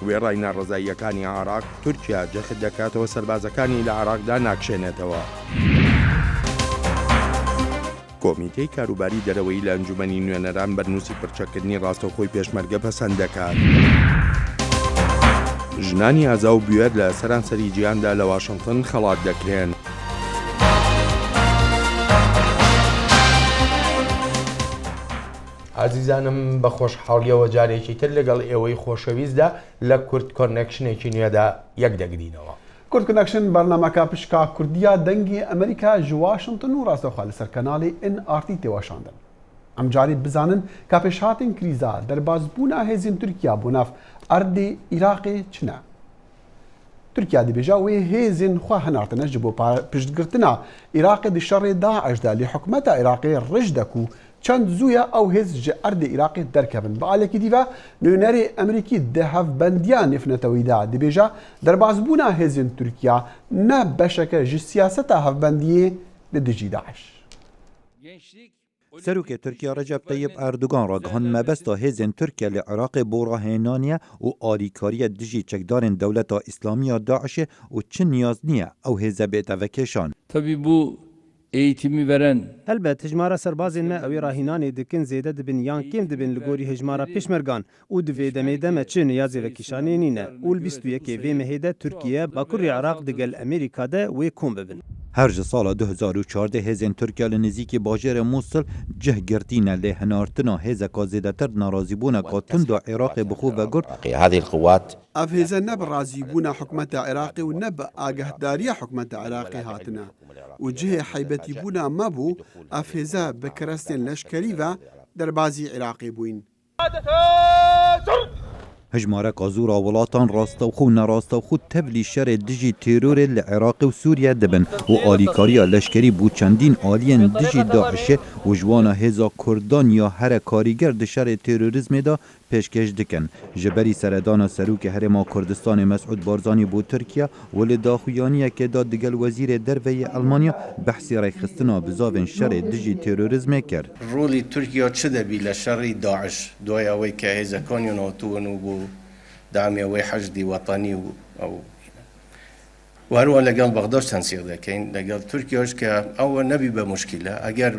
وێڕای ناڕزاییەکانی عێراق تورکیا جەخت دەکاتەوە سەربازەکانی لە عێراقدا ناکشێنێتەوە. کۆمیتەی کاروباری دەرەوەی لە ئەنجومەنی نوێنەران بەرنووسی پرچەکردنی ڕاستەوخۆی پێشمەرگە پەسەند دەکات. ژنانی ئازا و بوێر لە سەرانسەری جیهاندا لە واشنگتن خەڵات دەکرێن. عزیزانم بە خۆشحاڵیەوە جارێکی تر لەگەڵ ئێوەی خۆشەویستدا لە کورد کۆنێکشنێکی نوێدا یەک دەگرینەوە. کورد کۆنێکشن بەرنامەکە پشکا کوردیا دەنگی ئەمریکا ji واشنگتن و ڕاستەوخوا لەسەر کەناڵی NRT تێوەشاندن. ئەم جاری بزانن کا پێشهاتین کریزا دەربازبوونا هێزین تورکیا بۆ ناف ئەردی عێراقی چنە. تورکیا دەبێژا وێ هێزین خوا هەنارتنە ji بۆ پشتگرتنا عێراقی di şerê Daişda lê hikûmeta Iraqê rij dek û çend zûya ew hêz ji erdê Iraqê derkevin. Bi alekî dîve nûnerê Emerîkî di hevbendiya nêfnetewî de dibêje derbazbûna hêzên Tirkiya ne beşeke ji siyaseta hevbendiyê li dijî Daeş. Serokê Tirkiya Recep Tayyip Erdogan ra gihan mebesta hêzên Tirkiye li Iraqê bo rahênaniya û alîkariya dijî çekdarên Dewleta İslamiya Daişê û çi niyaz niye ew hêze bête vekeşan. Tabii bu eğitimi veren Elbet hejmara serbazên me ew ê rahînanê dikin zêde dibin yan kêm dibin li gorî hejmara pêşmergan û divê demê de me çi niyazê vekîşanê nîne û li 22 vê mehê Tirkiye Bakurê Iraq digel Amerîka de wê kom bibin. Her ji sala 2014 hêzên Tirkiye li nêzîkî bajêrê Mosul cih girtîne lê hinartina hêzeka zêdetir narazîbûneka tund a Iraqê bi xwe vegur. Ev hêze ne bi razîbûna hikûmeta Iraqê û ne bi agahdariya hikûmeta Iraqê hatine û cihê heybetîbûna me bû ev hêze bi kirestên leşkerî ve derbazî Iraqê bûyîn. Hejmareka zûra welatan rastewxû nerastewxû tevlî şerê dijî terorê li Iraqê û Sûriye dibin û alîkariya leşkerî bû çendîn aliyên dijî Daişê û ji wana hêza Kurdan ya here karîger di şerê terorîzmê de pêşkêş dikin. Ji berî seredana Serokê Herêma Kurdistanê Mesûd Barzanî bû Tirkiye û li daxuyaniyekê da digel Wezîrê Derveyê Almanya behsî rêxistina bizavên şerê dijî terorîzmê kir. Rolê Tirkiye çi debî li şerê Daeş doya wê ke hêzekaniyên hatibûn û bû دعمي وي حشدي وطني أو وهروها لقال بغداد تنسيق لكن لقال تركيا أو نبي بمشكلة أجر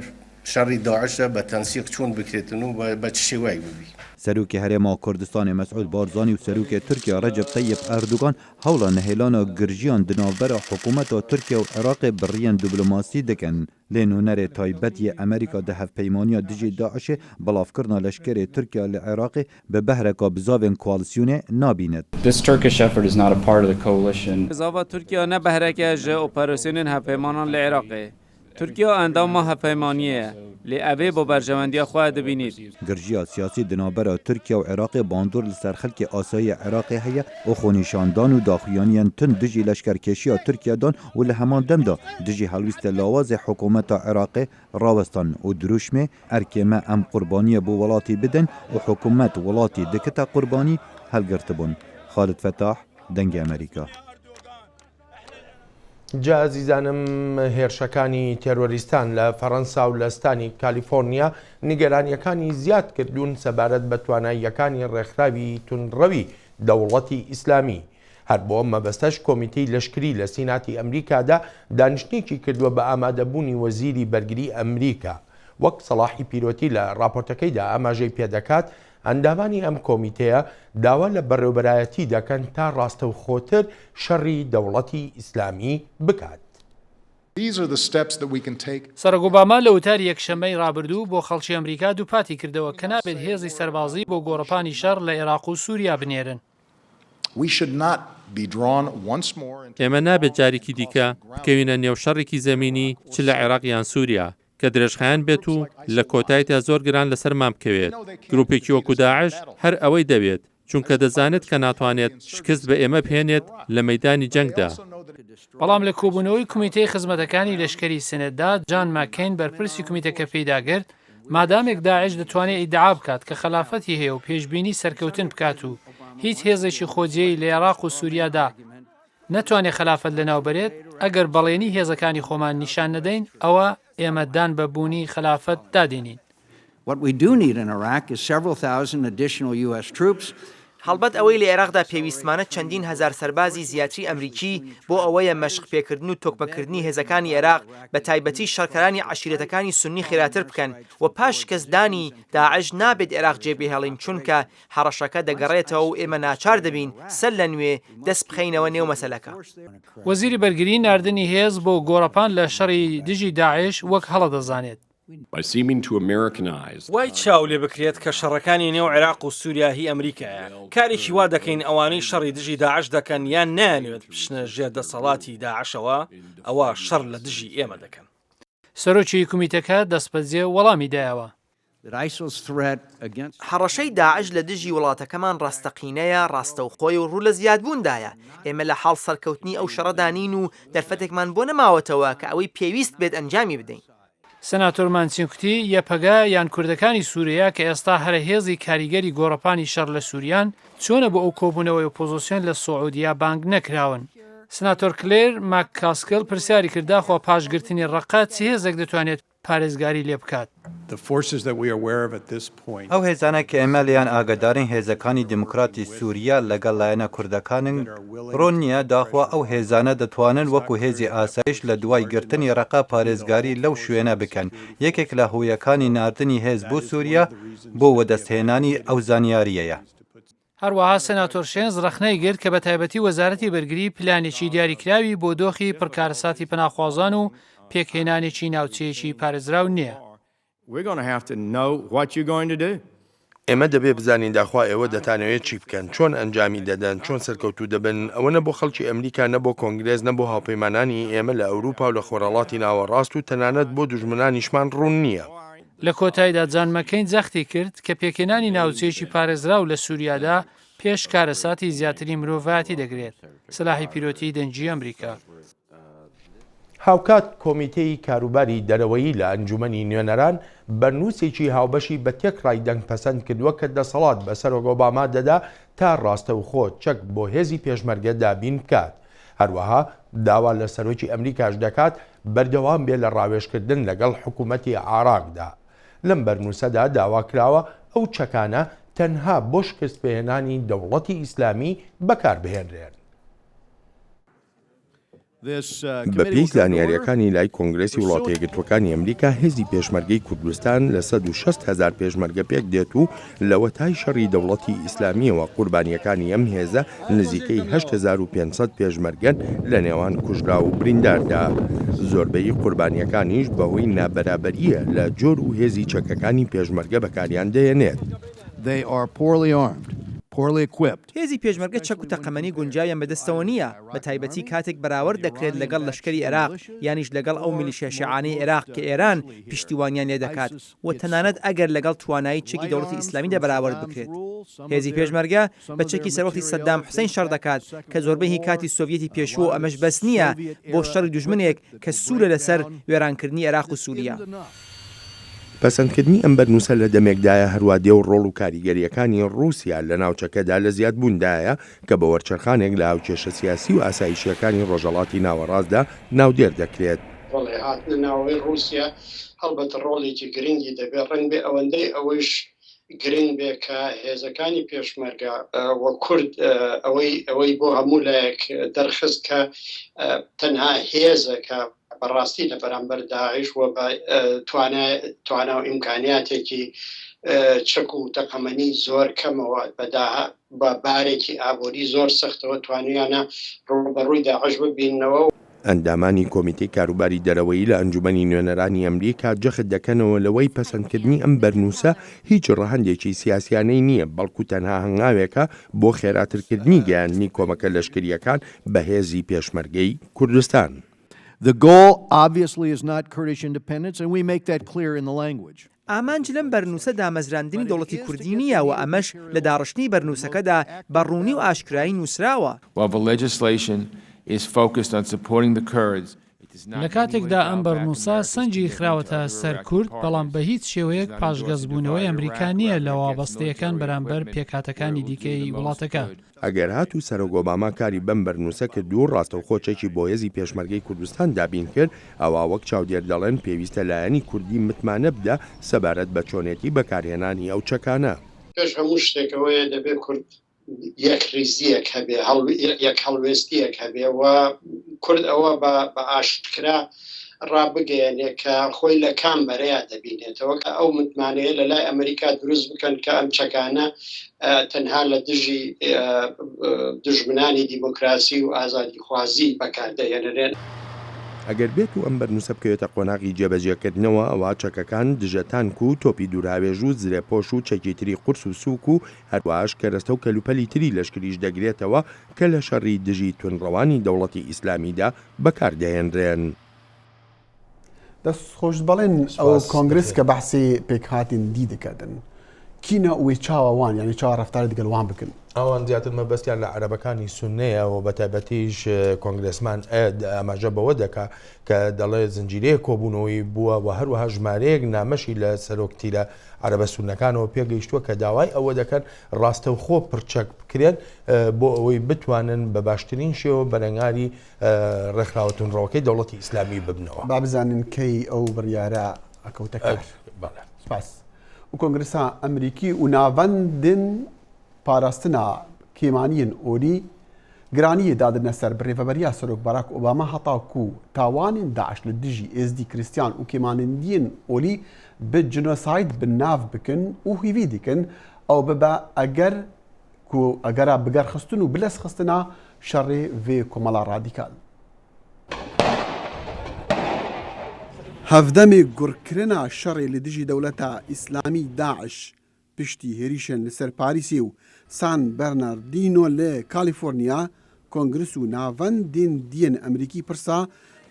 شر داعش بتنسيق شون بكرتنو بتشوي ببي. Serokê Herêma Kurdistanê Mesûd Barzanî û Serokê Tirkiye Recep Tayyip Erdogan hewla nehêlana girjiyan di navbera hikûmeta Tirkiye û Iraqê biriyên diplomasî dikin. Lê nûnerê taybet yê Amerîka di hevpeymaniya dijî Daişê belavkirina leşkerê Tirkiye li Iraqê bi behreka bizavên koalîsyonê nabînet. This Turkish effort is not a part of the coalition. Bizava Tirkiye ne behreke ji operasyonên hevpeymanan li Iraqê. Tirkiye endama hevpeymaniye lê evê bo berjewendiya xwe dibînît. Girjiya siyasî di navbera Tirkiye û Iraqê bandor li ser xelkê asayî Iraqê heye û xwenîşandan û daxuyaniyên tund dijî leşkerkeşiya Tirkiyedan û li heman demda dijî helwîstê lawazê hikûmeta Iraqê rawestan û dirûşmê erkê me em qurbaniyê bo welatî bidin û hikûmet welatî dikite qurbanî helgirtibûn. Xalid Fetah, Dengê Amerîka. جا عزیزانم هێرشەکانی تێرۆریستان لە فەڕەنسا و لە ستانی کالیفۆرنیا نیگەرانیەکانی زیاد کردوون سەبارەت بە تواناییەکانی ڕێکخراوی تونڕەوی دەوڵەتی ئیسلامی. هەر بۆ مەبەستەش کۆمیتەی لەشکری لە سیناتی ئەمریکادا دانیشتێکی کردووە بە ئامادەبوونی وەزیری بەرگری ئەمریکا. وەک سەڵاحی پیرۆتی لە راپۆرتەکەیدا ئاماژەی پێدەکات ئەندامانی ئەم کۆمیتەیە داوا لە بەڕێوەبەرایەتی دەکەن تا ڕاستەوخۆتر شەڕی دەوڵەتی ئیسلامی بکات. سەرۆک ئۆباما لە وتاری یەکشەممەی ڕابردوو بۆ خەڵکی ئەمریکا دووپاتی کردەوە کە نابێت هێزی سەربازی بۆ گۆڕەپانی شەڕ لە عێراق و سووریا بنێرن. ئێمە نابێت جارێکی دیکە بکەوینە نێو شەڕێکی زەمینی چ لە عێراق یان سووریا کە درێژخایان بێت و لە کۆتاییدا زۆر گران لەسەرمان بکەوێت. گروپێکی وەکو داعش هەر ئەوەی دەوێت چونکە دەزانێت کە ناتوانێت شکست بە ئێمە بهێنێت لە مەیدانی جەنگدا. بەڵام لە کۆبوونەوەی کمیتەی خزمەتەکانی لەشکری سنەتدا جان ماکین بەرپرسی کمیتەکە پێداگرت مادامێک داعش دەتوانێت ئیدعا بکات کە خلافەتی هەیە و پێشبینی سەرکەوتن بکات و هیچ هێزێکی خۆجێی لە عێراق و سووریادا نەتوانێت خلافەت لەناو بەرێت ئەگەر بەڵێنی هێزەکانی خۆمان نیشان نەدەین ئەوە ئێمە دان بە بوونی خلافەت دادێنین. What we do need in Iraq is several thousand additional U.S. troops. هەڵبەت ئەوەی لە عێراقدا پێویستمانە چەندین هەزار سەربازی زیاتری ئەمریکی بۆ ئەوەیە مەشق پێکردن و تۆکمەکردنی هێزەکانی عێراق بە تایبەتی شەڕکەرانی عەشیرەتەکانی سونی خێراتر بکەن و پاش کەسدانی داعش نابێت عێراق جێبێهێڵین چونکە هەڕەشەکە دەگەڕێتەوە و ئێمە ناچار دەبین سەر لە نوێ دەست بخەینەوە نێو مەسەلەکە. وەزیری بەرگری ناردنی هێز بۆ گۆڕەپان لە شەڕی دژی داعش وەک هەڵە دەزانێت. وای چاو لێ بکرێت کە شەڕەکانی نێو عێراق و سووریا هی ئەمریکایە کارێکی وا دەکەین ئەوانەی شەڕی دژی داعش دەکەن یان نانوێت بشنە ژێر دەسەڵاتی داعشەوە ئەوە شەڕ لە دژی ئێمە دەکەن. سەرۆکی کومیتەکە دەستپەرجێ وەڵامی دایەوە. هەڕەشەی داعش لە دژی وڵاتەکەمان ڕاستەقینەیە ڕاستەوخۆی و ڕوو لە زیادبووندایە. ئێمە لە حاڵ سەرکەوتنی ئەو شەڕەدانین و دەرفەتێکمان بۆ نەماوەتەوە کە ئەوەی پێویست بێت ئەنجامی بدەین. سەناتۆر مانچینکوتی یەپەگا یان کوردەکانی سووریا کە ئێستا هەرە هێزی کاریگەری گۆڕەپانی شەڕ لە سووریان چۆنە بۆ ئەو کۆبوونەوەی ئۆپۆزیسیۆن لە سعودیا بانگ نەکراون. سناتۆر کلێر ماککاسکل پرسیاری کرداخوا پاشگرتنی ڕقا چی هێزێک دەتوانێت پارێزگاری لێ بکات. ئەو هێزانە کە ئێمە لیان ئاگدارین هێزەکانی دموکراتی سووریا لەگەڵ لایەنە کوردەکانن ڕۆن نییە داخوا ئەو هێزانە دەتوانن وەکو هێزی ئاسایش لە دوای گرتنی ڕقا پارێزگاری لەو شوێنە بکەن. یەکێک لە هویەکانی ناردنی هێز بۆ سووریا بۆ وەدەستهێنانی ئەو زانیاریەیە. هەروەها سەناتۆر شێنز ڕەخنەی گرت کە بە تایبەتی وەزارەتی بەرگری پلانێکی دیاریکراوی بۆ دۆخی پڕکارەساتی پەناخوازان و پێکهێنانێکی ناوچەیەکی پارێزراو نییە. ئێمە دەبێ بزانین داخوا ئێوە دەتانەوێت چی بکەن چۆن ئەنجامی دەدەن چۆن سەرکەوتوو دەبن ئەوە نە بۆ خەڵکی ئەمریکا نە بۆ کۆنگرێز نە بۆ هاوپەیمانانی ئێمە لە ئەوروپا و لە خۆرەڵاتی ناوەڕاست و تەنانەت بۆ دوژمنانیشمان ڕوون نییە. لە کۆتاییدا جان مەکەین جەختی کرد کە پێکهێنانی ناوچەیەکی پارێزراو لە سووریادا پێش کارەساتی زیاتری مرۆڤایەتی دەگرێت. سلاحی پیرۆتی دەنجی ئەمریکا. هاوکات کۆمیتەی کاروباری دەرەوەیی لە ئەنجومەنی نوێنەران بەرنووسێکی هاوبەشی بە تێک ڕایدەنگ پەسەند کردووە کە دەسەڵات بەسەر ئۆباما دەدا تا ڕاستەوخۆ چەک بۆ هێزی پێشمەرگە دابین بکات. هەروەها داوا لە سەرۆکی ئەمریکاش دەکات بەردەوام بێ لە ڕاوێژکردن لەگەڵ حکوومەتی عێراقدا. لەم بەرنووسەدا داوا کراوە ئەو چەکانە تەنها بۆ شکستپێهێنانی دەوڵەتی ئیسلامی بەکاربهێنرێن. بە پێی زانیاریەکانی لای کۆنگرێسی وڵاتە یەکگرتووەکانی ئەمریکا هێزی پێشمەرگەی کوردستان لە 160,000 پێشمەرگە پێک دێت و لەوە تای شەڕی دەوڵەتی ئیسلامیەوە قوربانیەکانی ئەم هێزە نزیکەی 8500 پێشمەرگەن لە نێوان کوژرا و برینداردا. زۆربەی قوربانیەکانیش بەهۆی نابەرابەریە لە جۆر و هێزی چەکەکانی پێشمەرگە بەکاریان دێنێت. هێزی پێشمەرگە چەک و تەقەمەنی گونجاویان بەدەستەوە نییە بە تایبەتی کاتێک بەراورد دەکرێت لەگەڵ لەشکری عێراق یانیش لەگەڵ ئەو میلیشیا شیعانەی عێراق کە ئێران پشتیوانیان لێ دەکات و تەنانەت ئەگەر لەگەڵ توانایی چەکی دەوڵەتی ئیسلامیدا بەراورد بکرێت. هێزی پێشمەرگە بە چەکی سەرۆکی سەدام حوسەین شەڕ دەکات کە زۆربەی هی کاتی سۆڤیەتی پێشوو ئەمەش بەس نییە بۆ شەڕی دوژمنێک کە سوورە لەسەر وێرانکردنی عێراق و سووریا. پەسەندکردنی ئەم بەرنووسە لە دەمێکدایە هەروە دێ و ڕۆڵ و کاریگەریەکانی رووسیا لە ناوچەکەدا لە زیادبووندایە کە بە وەرچەرخانێک لە هاوکێشە سیاسی و ئاسایشیەکانی ڕۆژهەڵاتی ناوەڕاستدا ناودێر دەکرێت. ڕۆڵی هاتنە ناوەی رووسیا هەڵبەتە ڕۆڵێکی گرنگی دەبێت ڕەنگ بێ ئەوەندەی ئەوەش گرنگ بێ کە هێزەکانی پێشمەرگە وە کورد ئەوەی بۆ هەموو لایەک دەرخست کە تەنها هێزەکە بەڕاستی لە بەرامبەر داعش و توانە و ئیمکانیاتێکی چەک و تەقەمەنی زۆر کەمەوە بە بارێکی ئابووری زۆر سەختەوە توانیانە ڕوبەڕووی داعش ببینەوە. ئەندامانی کۆمیتەی کاروباری دەرەوەیی لە ئەنجومەنی نوێنەرانی ئەمریکا جەخت دەکەنەوە لەوەی پەسەندکردنی ئەم بەرنووسە هیچ ڕەهەندێکی سیاسیانەی نییە بەڵکو تەنها هەنگاوێکە بۆ خێراترکردنی گەیاندنی کۆمەکە لەشکریەکان بە هێزی پێشمەرگەی کوردستان. The goal obviously is not Kurdish independence and we make that clear in the language. ئامانج لەم بەرنووسە دامەزراندنی دەوڵەتی کوردی نییە و ئەمەش لە داڕشتنی بەرنووسەکەدا بەڕوونی و ئاشکرایی نووسراوە. While the legislation is focused on supporting the Kurds, لە کاتێکدا ئەم بەرنووسە سەنجی خراوەتە سەر کورد بەڵام بە هیچ شێوەیەک پاشگەزبوونەوەی ئەمریکا نییە لە وابەستەیەکان بەرامبەر پێکهاتەکانی دیکەی وڵاتەکە. ئەگەر هات و سەرۆک ئۆباما کاری بەم بەرنووسە کرد و ڕاستەوخۆچێکی بۆ هێزی پێشمەرگەی کوردستان دابین کرد ئەوە وەک چاودێر دەڵێن پێویستە لایەنی کوردی متمانە بدە سەبارەت بە چۆنێتی بەکارهێنانی ئەو چەکانە. پێش هەموو شتێکەوەیە دەبێت کورد یەک ریزیەک هەبێ یەک هەڵوێستیەک هەبێ و کورد ئەوە بە ئاشکرا ڕابگەیەنێ کە خۆی لە کام بەرەیە دەبینێتەوە کە ئەو متمانەیە لە لای ئەمریکا دروست بکەن کە ئەم چەکانە تەنها لە دژی دژمنانی دیموکراسی و ئازادی خوازی بەکاردەهێنرێن. ئەگەر بێت و ئەم بەرنووسە بکەوێتە قۆناغی جێبەجێکردنەوە ئەوە چەکەکان دژەتانک و تۆپی دووراوێژ و زرێپۆش و چەکی تری قورس و سووک و هەروەش کەرەستە و کەلوپەلی تری لەشکریش دەگرێتەوە کە لە شەڕی دژی تونڕەوانی دەوڵەتی ئیسلامیدا بەکاردەهێنرێن. دەست خۆش بەڵێن ئەو کۆنگرس کە بەحسی پێکهاتین دی دەکەن کینە ئەوێ چاوەوان یعنی چاوە ڕەفتارە دەگەڵوان بکەن ئەوان زیاتر مەبەستیان لە عەرەبەکانی سونەیە و بەتایبەتیش کۆنگرسمان ئاماژە بەوە دەکا کە دەڵێ زنجیرەیە کۆبوونەوەی بووە و هەروەها ژمارەیەک نامەشی لە سەرۆکتیرە عەرەبە سونەکانەوە پێگەیشتووە کە داوای ئەوە دەکەن ڕاستەوخۆ پرچەک بکرێن بۆ ئەوەی بتوانن بە باشترین شێوە بەرەنگاری ڕێکخراوەتونڕەوەکەی دەوڵەتی ئیسلامی ببنەوە. با بزانین کەی ئەو بڕیارە ئەکەوتە کار. سپاس. و کۆنگرسا ئەمریکی و ناوەندن پاراستنا کێمانیین ئۆری گرانیە دادنە سەر بڕێڤەبەریا سەرۆک باراک ئۆباما هەتاکو و تاوانین داعش لە دژی ئێزدی کریستیان و کێمانندیین ئۆلی بە جنۆساید بناو بکن و هیوی دیکن ئەو ببە ئەگەرا بگەرخستن و بلەس خستنا شەڕێ vê کۆمەڵا ڕادیکال. هەڤدەمێ گوڕکردنا شەڕێ لە دژی دەوڵەتە ئیسلامی داعش پشتی هێریشن لەسەر پاریسی و سان بەرناردینۆ لە کالیفۆرنیا کۆنگرس و ناوەندین دیەن ئەمریکی پرسا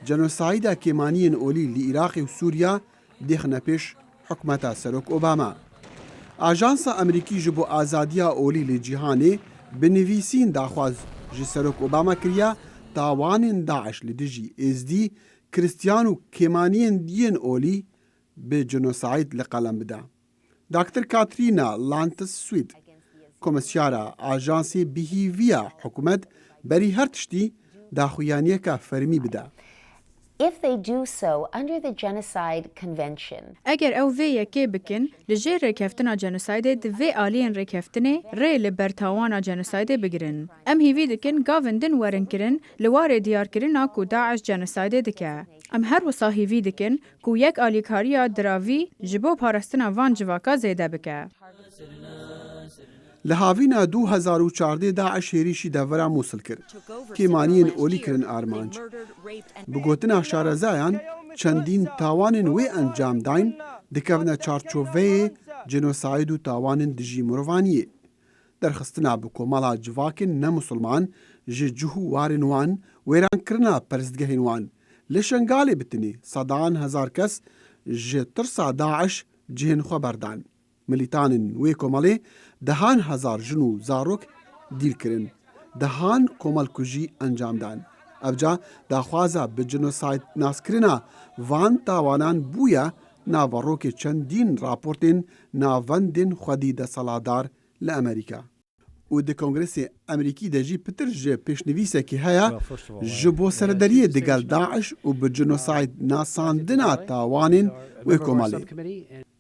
جەنۆسایدا کێمانیین ئۆلی لە عێراقی و سووریا دێخنە پێش حکومەتە سەرۆک ئۆباما. ئاژانسا ئەمریکی ji بۆ ئازادیا ئۆلی لە جیهانێ بنویسین داخواز ji سەرۆک ئۆباما کریە تاوانên داعش لە دژی ئێزدی کریستیان و کێمانیên دیên ئۆلی بە جنۆساید لە قەلەم بدا. داکتر کاترینا لانتس سوید کۆمسیارە ئاژانسێ بهیڤیە حکوومەت بەری هەر تشتی داخویانیەکە فەرمی بدا. If they do so under the Genocide Convention. Eger ew vê yekê bikin, li jê rêkeftina genosaydê di vê aliyên rêkeftinê rê li ber tawana genosaydê bigirin. Em hîvî dikin gavên din werin kirin li warê diyarkirina ku Daesh genosaydê dike. Em her wisa hîvî dikin ku yek alîkariya diravî ji bo parastina van civaka zêde bike. Li havîna 2014 Daesh hêrîşî devera Mosul kir. Kêmaniyên olî kirin armanc. Bi gotina şarezayan çendîn tawanên wê encam dayn dikevne çarçoveyê genosayd û tawanên dijî mirovaniyê. Derxistina bi komala civakên nemusulman ji cihû warên wan wêrankirina perstgehên wan. Li Şengalê bitinê sedan hezar kes ji tirsa Daesh cihên xwe berdan. Militanên wê komelê dehan hezar jin û zarok dîl kirin. Dehan komelkujî encam dan. Evca daxwaza bi genosayd naskirina van tawanan bûye navarokê çendîn raportên navendên xwedî desaladar li Amerîka. û di Kongresê Emerîkî de jî pitir ji pêşnivîsekî heye ji bo serderiyê digel Daesh û bi genosayd nasandina tawanên wê komelê.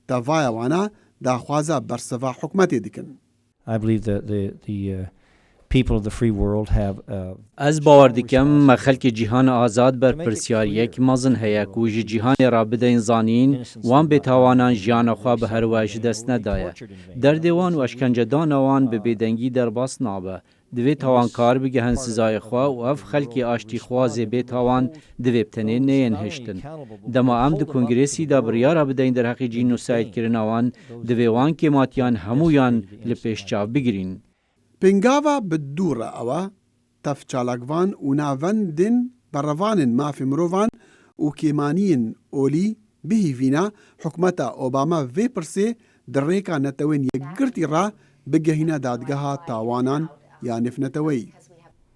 Tevaya wana daxwaza berseva hikûmetê dikin. I believe that the people of the free world have Ez bawer dikim me xelkê cîhana azad ber pirsyariyek mezin heye ku ji cîhanê re bidin zanîn wan bêtawanan jiyana xwe bi her we ji dest nedaye. Derdê wan û eşkencedana wan bi bêdengî derbas nabe. Divê tawankar bigihin sizayê xwe û ev xelkê aştîxwazê bêtawan divê tenê neyên hiştin. Dema em di Kongresî de biryara bidin derheqî jînosaydkirina wan divê wan kêmatiyan hemûyan li pêşçav bigirîn. Pêngava bi dû re ew tevçalakvan û navendên berevanên mafê mirovan û kêmaniyên olî bihîvîna hikûmeta Obama vê pirsê di rêka netewên yekgirtî re bigehîne dadgeha tawanan ya nifneteweyî.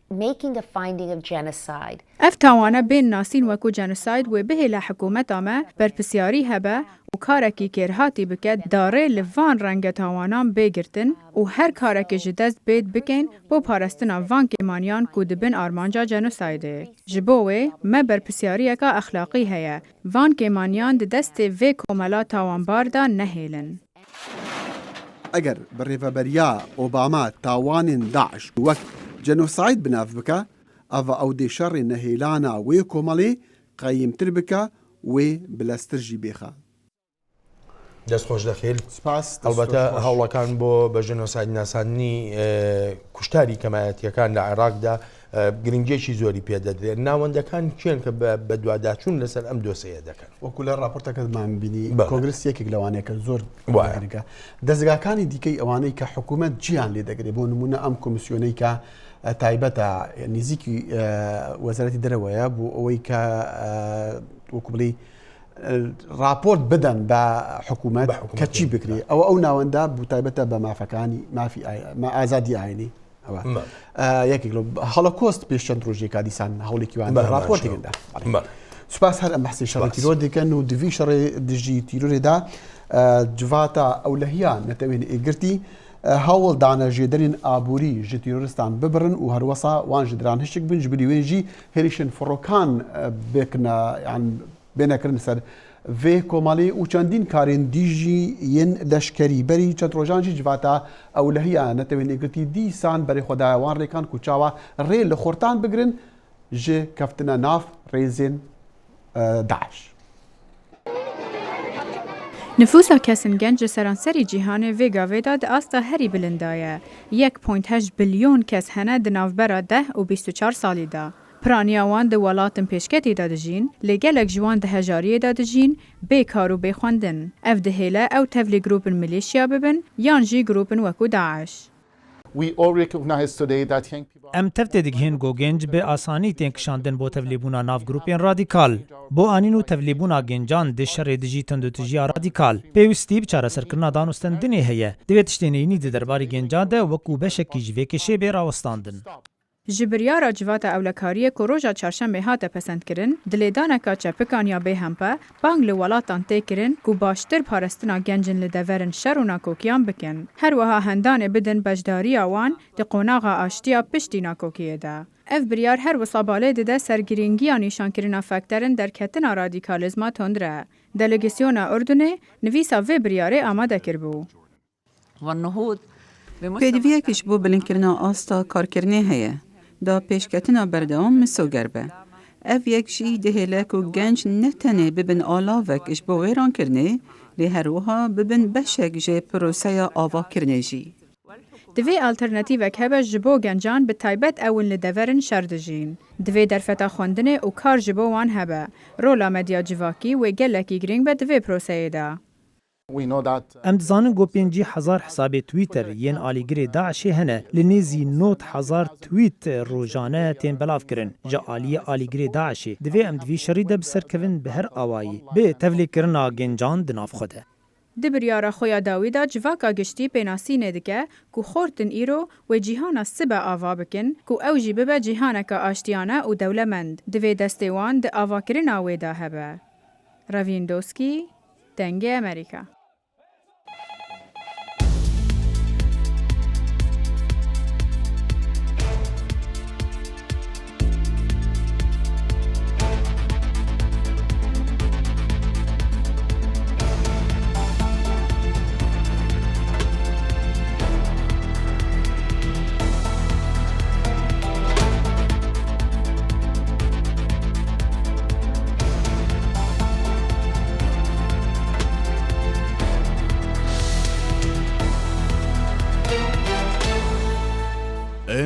Making a finding of genocide. Ev tawana bên nasîn wekû genocide wê bihêla hikûmeta me berpisyarî hebe û karekî kêrhatî bike darê li van renge tawanan bêgirtin û her karekê ji dest bêd bikin bo parastina van kêmaniyan ku dibin armanca genosaydê. Ji bo wê me berpisyariyeka exlaqî heye. Van kêmaniyan di destê vê komela tawanbar da nehêlin. ئەگەر بەڕێڤەبەریا ئۆباما تاوانên داعش وەک جەنۆساید بناف بکە ئەڤە ئەو دێ شەڕێ نەهێلانە وێ کۆمەڵێ قەیمتر بکە وێ بلەسترژی بێخە. دەستخۆش دەخێل ئەلبەتە هەوڵەکان بۆ بە ژنۆساید ناساندنی کوشتاری کەمایەتیەکان لە عێراقدا گرنگێکی زۆری پێدەدرێت. ناوەندەکان چێن کە بە دوواداچوون لەسەر ئەم دۆسەیە دەکەن. وەکو لە راپۆرتەکەمان بینی کۆنگرس یەکێک لەوانەیە کە زۆر وایگە دەستگاکانی دیکەی ئەوانەی کە حکوومەت جیان لێ دەگرێت بۆ نمونە ئەم کۆمیسیۆنەی کە تایبەتە نزیکی وەزارەتی دەرەوەیە بۆ ئەوەی کە وەکو بڵێ راپۆرت بدەن بە حکوومەت کە چی بکرێ ئەو ناوەندا بوو تایبەتە بە مافەکانی مافی ئازادی ئاینی یەکێک هەڵۆکۆست پێش چەند ڕۆژێکا دیسان هەوڵێکیوان راپۆرتێکدا سوپاس هەر ئەم بەحسی شەڕی تیرۆر دەکەن و دوی شەڕێ دژی تیرۆرێدا جواتە ئەولەهیان نەتەوێن ئێگرتی هەوڵ دانەژێدەرین ئابووری ژە تیرۆرستان ببرن و هەروەسا وان ژ دران هشتێک بن ji بری wێژی هێریشن فڕۆکان بێنەکردن سەر vê komalê û çendîn karên dijî yên leşkerîberî çend rojan jî civata ewlehiya netewên êgirtî dîsan berê xwedaya wan rêkan ku çawa rê li xortan bigirin ji keftina nav rêzên Daeş. Nüfusa kesên genç ji seranserî cîhanê vê gavê de di asta herî bilind ye. 1.8 bilyon kes hene di navbera 10 û 24 salî de. Piraniya wan di welatin pêşketê de dijîn, lê gelek ji wan di hejariyê de dijîn, bêkar û bêxwendin. Ev dihêle ew tevlî grûpên milîşya bibin yan jî grûpên wekû Daeş. Em tev tê digihên ku genç bi asanî tên kişandin bo tevlîbûna nav grûpên radîkal. Bo anîn û tevlîbûna gencan di şerê dijî tundutijiya radîkal. Pêwîstî bi çareserkirina danûstendinê heye. Divê tiştên hînî di derbarê gencan de wekû beşekî ji vê kêşê bê rawestandin. Ji biryara civata ewlekariyê ku roja çarşembê hate pesendkirin, dilêdaneka çepikan ya bêhempe, bang li welatan tê kirin ku baştir parestina gencin li deverin şer û nakokiyan bikin. Her wiha hendanê bidin bejdariya wan di qonaxa aştiya piştî nakokiyê de. Ev biryar her wisa balê dide sergirîngiya nîşankirina fekterin derketina radîkalizma tondre. Delegasyona Urdunê nivîsa vê biryarê amade kirbû. Pêdiviyekî ji bo bilinkirina asta karkirinê heye. Da pêşketina berdewam misoger be. Ev yek jî dihêle ku genç ne tenê bibin alavek ji bo wêrankirinê, lê her wiha bibin beşek ji proseya avakirinê jî. Divê alternatîvek hebe ji bo gencan bi taybet ewin li deverin şer dijîn. Divê derfeta xwendinê û kar ji bo wan hebe. Rola medya civakî wê gelekî giring be divê proseyê de. Em dizanin ku 50,000 hesabê Twitter yên alîgirê Daişê hene li nêzî 90,000 tweet rojane tên belav kirin. Ji aliyê alîgirê Daişê divê em divî şerî de bi serkevin bi her awayî bê tevlîkirina gencan di nav xwe de. Di biryara xwe ya dawî de civaka giştî pênasînê dike ku xortin îro wê cîhana sibe ava bikin ku ew jî bibe cîhaneka aştiyane û dewlemend. Divê destê wan di avakirina wê de hebe. Ravîn Doskî, Dengê Amerîka.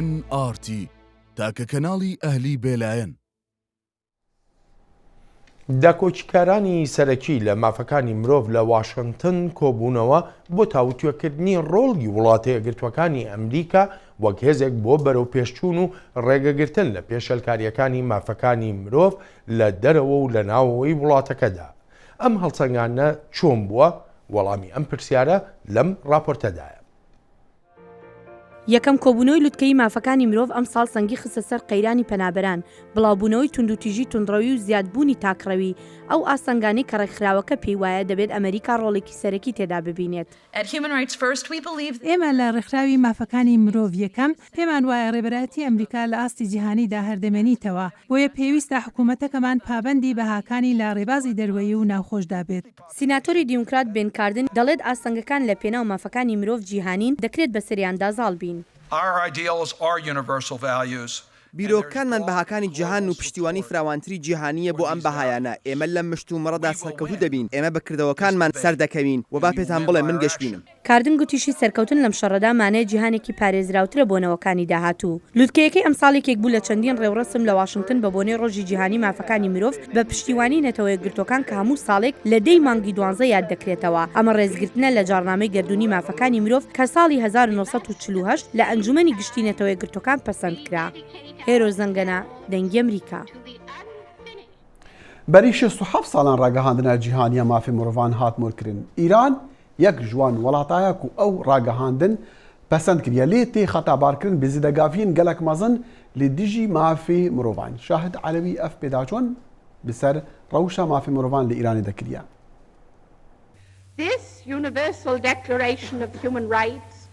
NRT تاکە کەناڵی ئەهلی بێلایەن. داکۆچکارانی سەرەکی لە مافەکانی مرۆڤ لە واشنگتن کۆبوونەوە بۆ تاوتوێکردنی ڕۆڵی وڵاتە یەکگرتوەکانی ئەمریکا وەک هێزێک بۆ بەرەو پێشچوون و ڕێگەگرتن لە پێشەلکاریەکانی مافەکانی مرۆڤ لە دەرەوە و لە ناوەوەی وڵاتەکەدا. ئەم هەڵسەنگانە چۆن بووە؟ وەڵامی ئەم پرسیارە لەم راپۆرتەدایە. یەکەم کۆبوونەوەی لوتکەی مافەکانی مرۆڤ ئەم ساڵ سەنگی خستە سەر قەیرانی پەنابەران، بڵاوبوونەوەی توندوتیژی توندڕەوی و زیادبوونی تاکڕەوی، ئەو ئاسەنگانەی کە ڕێکخراوەکە پێی وایە دەبێت ئەمریکا ڕۆڵێکی سەرەکی تێدا ببینێت. ئێمە لە ڕێکخراوی مافەکانی مرۆڤ یەکەم پێمان وایە ڕێبەرایەتی ئەمریکا لە ئاستی جیهانیدا هەردەمێنیتەوە، بۆیە پێویستە حکوومەتەکەمان پابەندی بەهاکانی لە ڕێبازی دەروەیی و ناوخۆشدا بێت. سیناتۆری دیموکرات بێن کاردن دەڵێت ئاسەنگەکان لە پێناو مافەکانی مرۆڤ جیهانین دەکرێت بە سەریاندا زاڵ بین. بیرۆکانمان بەهاکانی جیهان و پشتیوانی فراوانتری جیهانیە بۆ ئەم بەهایانە. ئێمە لەم مشت و مەڕەدا سەرکەوتوو دەبین، ئێمە بەکردەوەکانمان سەر دەکەوین و با پێتان بڵێ من گەشتبینم. کاردن گوتیشی سەرکەوتن لەم شەڕەدا مانای جیهانێکی پارێزراوترە بۆ نەوەکانی داهاتوو. لوتکەیەکەی ئەم ساڵێکێک بوو لە چەندین ڕێوڕەسم لە واشنگتن بە بۆنەی ڕۆژی جیهانی مافەکانی مرۆڤ بە پشتیوانی نەتەوە یەکگرتوەکان کە هەموو ساڵێک لە دەی مانگی 12 یاد دەکرێتەوە. ئەمە ڕێزگرتنە لە جارنامەی گردوونی مافەکانی مرۆڤ کە ساڵی 1948 لە ئەنجومەنی گشتی نەتەوە یەکگرتوەکان پەسەند کرا. هێرۆ زەنگەنە دەنگی ئەمریکا. بەری 67 ساڵان ڕاگەهاندنە جیهانیە مافی مرۆڤان هاتمۆرکردن. ئیران یەک جوان وڵاتایە و ئەو ڕاگەهاندن پەسەند کردە لێ تێ خەتابارکردن بزیدەگافین گەلک مەزن لە دژی مافی مرۆڤان. شاهد عەلەوی ئەف پێداچۆن بسەر ڕەوشە مافی مرۆڤان لە ئیرانی دەکردە.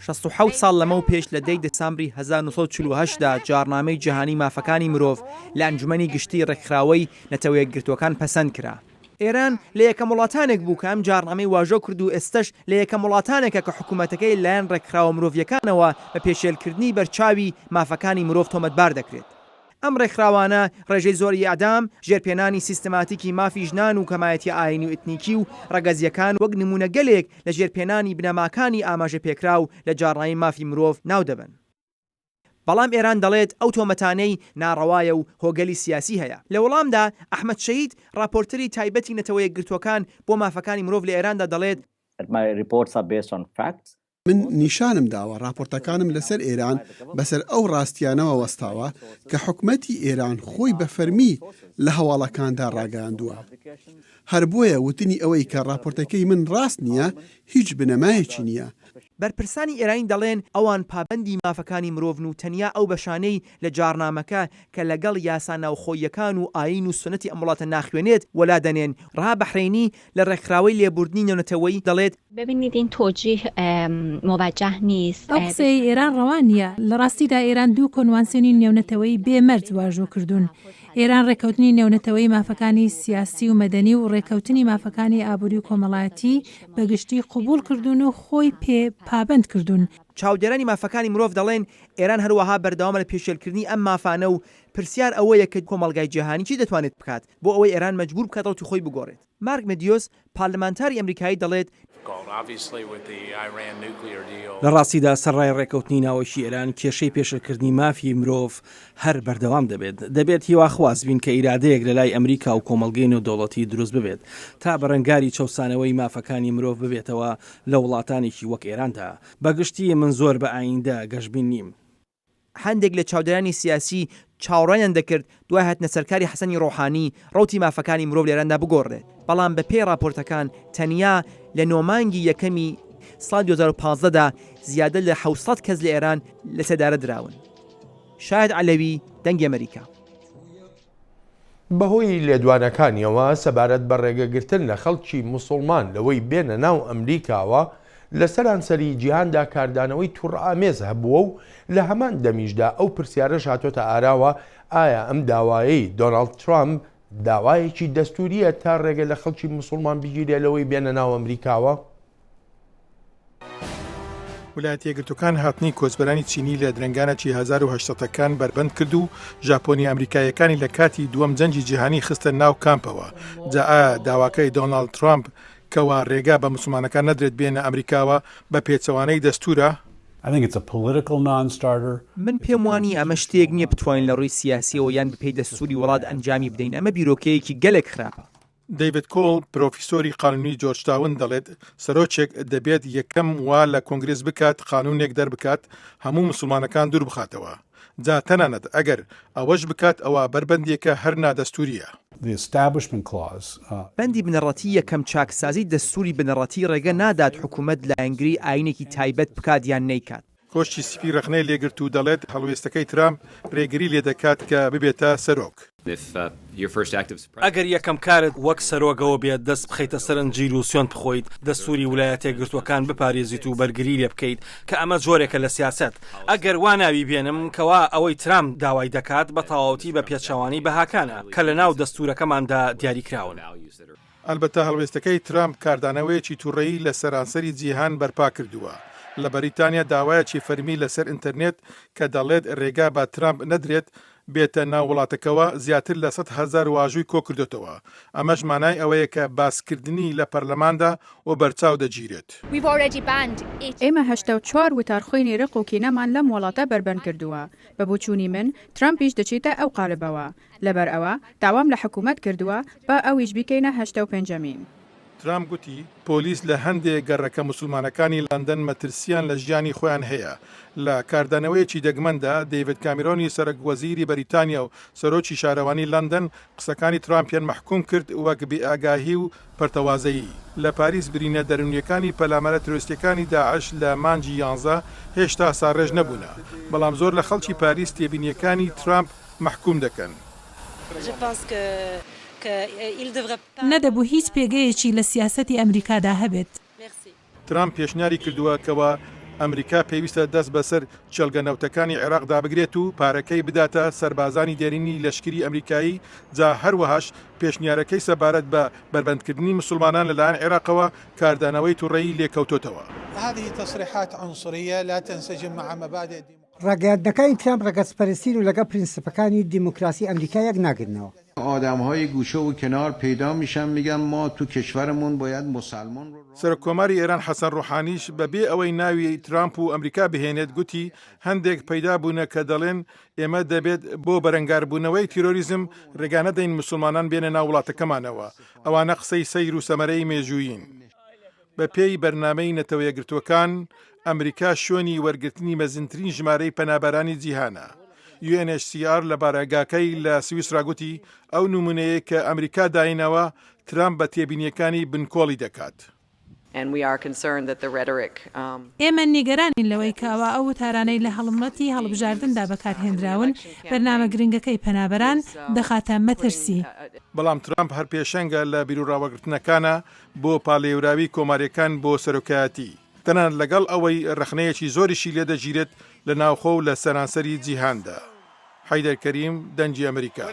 67 ساڵ لەمە و پێش لە 10 دەسامبری 1948دا جارنامەی جیهانی مافەکانی مرۆڤ لە ئەنجومەنی گشتی ڕێکخراوەی نەتەوە یەکگرتوەکان پەسەند کرا. ئێران لە یەکەم وڵاتانێک بوو کە ئەم جارنامەی واژۆ کرد و ئێستش لە یەکەم وڵاتانێکە کە حکوومەتەکەی لایەن ڕێکخراوە مرۆڤیەکانەوە بە پێشێلکردنی بەرچاوی مافەکانی مرۆڤ تۆمەتبار دەکرێت. ئەم ڕێکخراوانە ڕێژەی زۆری ئادام، ژێرپێنانی سیستماتیکی مافی ژنان و کەمایەتی ئاینی و ئتنیکی و ڕەگەزیەکان وەک نمونە گەلێک لە ژێرپێنانی بنەماکانی ئاماژە پێکراو لە جارنامەی مافی مرۆڤ ناو دەبن. بەڵام ئێران دەڵێت ئەو تۆمەتانەی ناڕەوایە و هۆگەلی سیاسی هەیە. لە وەڵامدا ئەحمەد شەهید راپۆرتەری تایبەتی نەتەوە یەکگرتوەکان بۆ مافەکانی مرۆڤ لە ئێراندا دەڵێت من نیشانم داوە راپۆرتەکانم لەسەر ئێران بەسەر ئەو ڕاستیانەوە وەستاوە کە حکومەتی ئێران خۆی بە فەرمی لە هەواڵەکاندا ڕاگەاندووە. هەر بۆیە وتنی ئەوەی کە راپۆرتەکەی من ڕاست نییە هیچ بنەمایەکی نییە. بەرپرسانی ئێرانی دەڵێن ئەوان پابەندی مافەکانی مرۆڤن و تەنیا ئەو بەشانەی لە جارنامەکە کە لەگەڵ یاسا ناوخۆیەکان و ئاین و سنەتی ئەم وڵاتە ناخوێنێت وەلا دەنێن. ڕها بەحرینی لە ڕێکخراوەی لێبوردنی نێونەتەوەی دەڵێت ببینید این توجیه موجه نیست. ئەو قسەی ئێران ڕەوان نییە. لە ڕاستیدا ئێران دوو کۆنوانسیۆنی نێونەتەوەی بێمەرج واژۆ کردوون. ئێران ڕێکەوتنی نێونەتەوەی مافەکانی سیاسی و مەدەنی و ڕێکەوتنی مافەکانی ئابووری و کۆمەڵایەتی بەگشتی قبول کردوون و خۆی پێ پابند کردوون. چاودێرانی مافەکانی مرۆڤ دەڵێن ئێران هەروەها بەردەوامە لە پێشێلکردنی ئەم مافانە و پرسیار ئەوەیە کە کۆمەڵگای جیهانی چی دەتوانێت بکات بۆ ئەوەی ئێران مەجبور بکات ڕەوتی خۆی بگۆڕێت. مارک مدیۆس پارلەمانتاری ئەمریکایی دەڵێت لە ڕاستیدا سەرڕای ڕێکەوتنی ناوەشی ئێران کێشەی پێشەکردنی مافی مرۆڤ هەر بەردەوام دەبێت هیوا خواز بین کە ئیرادەیەک لە لای ئەمریکا و کۆمەڵگەی نێودەوڵەتی دروست ببێت تا بەرەنگاری چەسانەوەی مافەکانی مرۆڤ ببێتەوە لە وڵاتانێکی وەک ئێراندا. بەگشتی من زۆر بە ئایندە گەشتبین نیم. هەندێک لە چاودێرانی سیاسی چاوەڕیان دەکرد دوای هاتنە سەرکاری حەسەنی ڕۆحانی ڕەوتی مافەکانی مرۆڤ لە ئێراندا بگۆڕێت. بەڵام بە پێی راپۆرتەکان تەنیا لە نۆمانگی یەکەمی ساڵ 2015دا زیادە لە 700 کەس لە ئێران لە سەدارە دراون. شاهد عەلەوی دەنگی ئەمریکا. بەهۆی لێدوانەکانیەوە سەبارەت بە ڕێگەگرتن لە خەڵکی موسڵمان لەوەی بێنە ناو ئەمریکاوە لە سەرانسەری جیهاندا کاردانەوەی تووڕئامێز هەبووە و لە هەمان دەمیشدا ئەو پرسیارەش هاتۆتە ئاراوە ئایا ئەم داوایەی دۆناڵد ترامپ داوایەکی دەستوریە تا ڕێگە لە خەڵکی موسڵمان بگیرێ لەوەی بێنە ناو ئەمریکاوە؟ ویلایەتە یەکگرتووەکان هاتنی کۆچبەرانی چینی لە درنگانێکی 1800ەکان بربەند کرد و ژاپۆنی ئەمریکایەکانی لە کاتی دووەم جەنگی جیهانی خستە ناو کامپەوە. جا ئایا داواکەی دۆناڵد ترامپ کەوا ڕێگا بە موسڵمانەکان نەدرێت بێنە ئەمریکاوە بە پێچەوانەی دەستورە؟ من پێم وانی ئەمە شتێک نییە بتوانین لە ڕووی سیاسیەوە یان بپێی دەستوری وڵات ئەنجامی بدەین. ئەمە بیرۆکەیەکی گەلێک خراپە. دەیڤید کۆڵ پرۆفیسۆری قانونی جۆرجتاون دەڵێت سەرۆکێک دەبێت یەکەم وا لە کۆنگرس بکات قانونێک دەربکات هەموو موسڵمانەکان دوور بخاتەوە. جا تەنانەت ئەگەر ئەوەش بکات ئەوە بربەندێکە هەر نادەستوریە. بەندی بنەڕەتی یەکەم چاکسازی دەستوری بنەڕەتی ڕێگە نادات حکوومەت لە ئەنگری ئاینێکی تایبەت بکات یان نەیکات. کۆشتی سپی ڕخنەی لێگرت و دەڵێت هەڵوێستەکەی ترامپ ڕێگری لێ دەکات کە ببێتە سەرۆک. ئەگەر یەکەم کارت وەک سەرۆگەوە بێت دەست بخەیتە سەرنجیر و سوێن بخۆیت دەستوری ویلایەتە یەکگرتووەکان بپارێزیت و بەرگری لێ بکەیت کە ئەمە جۆرێکە لە سیاست. ئەگەر وا ناوی بێنم کەوا ئەوەی ترامپ داوای دەکات بە تەواوەتی بە پێچەوانی بەهاکانە کە لە ناو دەستورەکەماندا دیاریکراون. ئەلبەتە هەڵوێستەکەی ترامپ کاردانەوەیەکی تووڕەیی لە سەرانسەری جیهان بەرپا کردووە. لە بەریتانیا داوایەکی فەرمی لەسەر ئینتەرنێت کە دەڵێت ڕێگا بە ترامپ نەدرێت بێتە ناو وڵاتەکەوە زیاتر لە 100,000 واژووی کۆکردێتەوە. ئەمەش مانای ئەوەیە کە باسکردنی لە پەرلەماندا و بەرچاو دەگیرێت. ئێمە 84 وتارخۆینی ڕق و کینەمان لەم وڵاتە بربەن کردووە. بە بۆچوونی من ترامپیش دەچێتە ئەو قالبەوە. لەبەر ئەوە داوام لە حکوومەت کردووە با ئەویش بیکەینە 85مین. ترامپ گوتی پۆلیس لە هەندێک گەڕەکە موسڵمانەکانی لەندەن مەترسیان لە ژیانی خۆیان هەیە. لە کاردانەوەیەکی دەگمەندا دەیڤید کامیرۆنی سەرۆک وەزیری بەریتانیا و سەرۆکی شارەوانی لەندەن قسەکانی ترامپیان محکوم کرد وەک بێئاگاهی و پەرتەوازەیی. لە پاریس برینە دەرونیەکانی پەلامەرە تروریستیەکانی داعش لە مانجی 11 هێشتا ساڕێژ نەبوونە، بەڵام زۆر لە خەڵکی پاریس تێبینیەکانی ترامپ محکوم دەکەن. نەدەبوو هیچ پێگەیەکی لە سیاسەتی ئەمریکادا هەبێت. ترامپ پێشنیاری کردووە کەوە ئەمریکا پێویستە دەست بەسەر چێلگەنەوتەکانی عێراقدا بگرێت و پارەکەی بداتە سەربازانی دێرینی لەشکری ئەمریکایی جا هەروەهاش پێشنیارەکەی سەبارەت بە بربەندکردنی مسلمانان لەلایەن عێراقەوە کاردانەوەی تووڕەیی لێکەوتوتەوە. هذه تصريحات عنصرية لا تنسجم مع مبادئ ڕاگەیاندنەکانی ترامپ ڕەگەزپەرستین و لەگەڵ پرینسیپەکانی دیموکراسی ئەمریکا یەک ناگرنەوە. آدم‌های گوشه و کنار پیدا میشن میگن ما تو کشورمون باید مسلمان رو. سەرۆکۆماری ئێران حەسەن ڕوحانیش بەبێ ئەوەی ناوی ترامپ و ئەمریکا بهێنێت گوتی هەندێک پەیدا بوونە کە دەڵێن ئێمە دەبێت بۆ بەرەنگاربوونەوەی تیرۆریزم ڕێگانە دەین مسلمانان بێنە ناو وڵاتەکەمانەوە. ئەوانە قسەی سەیر و سەمەرەی مێژوویین. بە پێی بەرنامەی نەتەوە یەکگرتووەکان ئەمریکا شوێنی وەرگرتنی مەزنترین ژمارەی پەنابەرانی جیهانە. UNHCR لە بارەگاکەی لە سویسرا گوتی ئەو نمونەیە کە ئەمریکا داینەوە ترامپ بە تێبینیەکانی بنکۆڵی دەکات. ئێمە نیگەرانین لەوەی کاوە ئەو وتارانەی لە هەڵمەتی هەڵبژاردندا بەکارهێنراون بەرنامە گرنگەکەی پەنابەران دەخاتە مەترسی. بەڵام ترامپ هەر پێشەنگە لە بیرروڕاوەگرتنەکانە بۆ پاڵێوراوی کۆماریەکان بۆ سەرۆکایەتی. تەنان لەگەڵ ئەوەی ڕخنەیەکی زۆریشی لێ دەگیرێت لە ناوخۆ و لە سەرانسەری جیهاندا. حەیدەر کەریم، دەنگی ئەمریکا.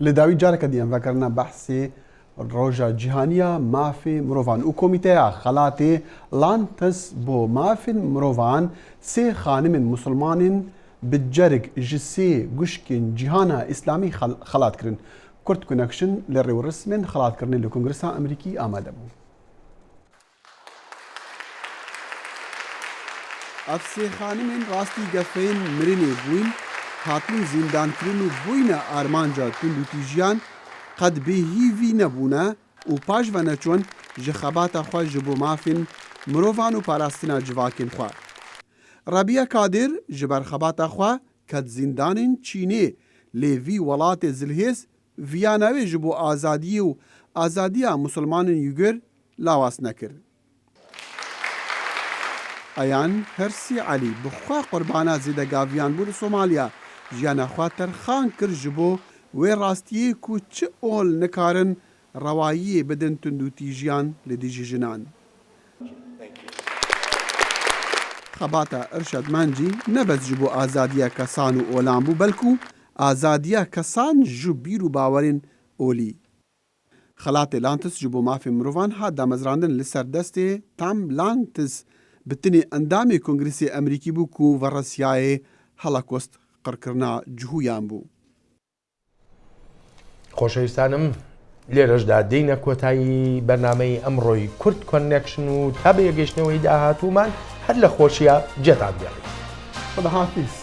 لە داوی جارێکە دیێنڤەکردنە بەحسی ڕۆژە جیهانیە مافی مرۆڤان و کۆمیتەیە خەڵاتێ لانتس بۆ مافین مرۆڤان سێ خانمên مسلمانên bi cerg ji sê guşkên cîhana îslamî xelat kirin. Kurd Connection li rêwirîsmên xelatkirinê li Kongresa Amerîkî amade bû. Ev sê xanimên rastî gefeyên mirinê bûyn hatinin zîndankirin û bûyne armanca tund û tîjiyan qed bêhîvî nebûne û paş ve neçûn ji xebata xwe ji bo mafên mirovan û parastina civakên xwe. Rebiya Kadir ji ber xebata xwe ket zîndanên Çînê lê vî welatê zilhêz viyanavê ji bo azadiyê û azadiya musulmanên Uygur lawas nekir. Ayan Hersî Elî bi xwe qurbana zêdegaviyan bû li Somalya jiyana xwe terxan kir ji bo wê rastiyê ku çi ol nikarin rewayiyê bidin tund û tîjiyan li dijî jinan. Xebata Irşad jî nebez ji bo azadiya kesan û olan bû belkû azadiya kesan ji bîr û bawerên olî. Xelatê Lantis ji bo mafê mirovan hat damezrandin li ser destê Tam Lantis bi tinê endamê Kongresê Amerîkî bû ku Veresiyayê Holocaust qirkirina cihûyan bû. خۆشەویستانم لێرەشدا دێینە کۆتایی بەرنامەی ئەمڕۆی کورد کۆنێکشن و تا بە یەگەشتنەوەی داهاتوومان هەر لە خۆشیە جێتان بێڵێ. خداحافظ.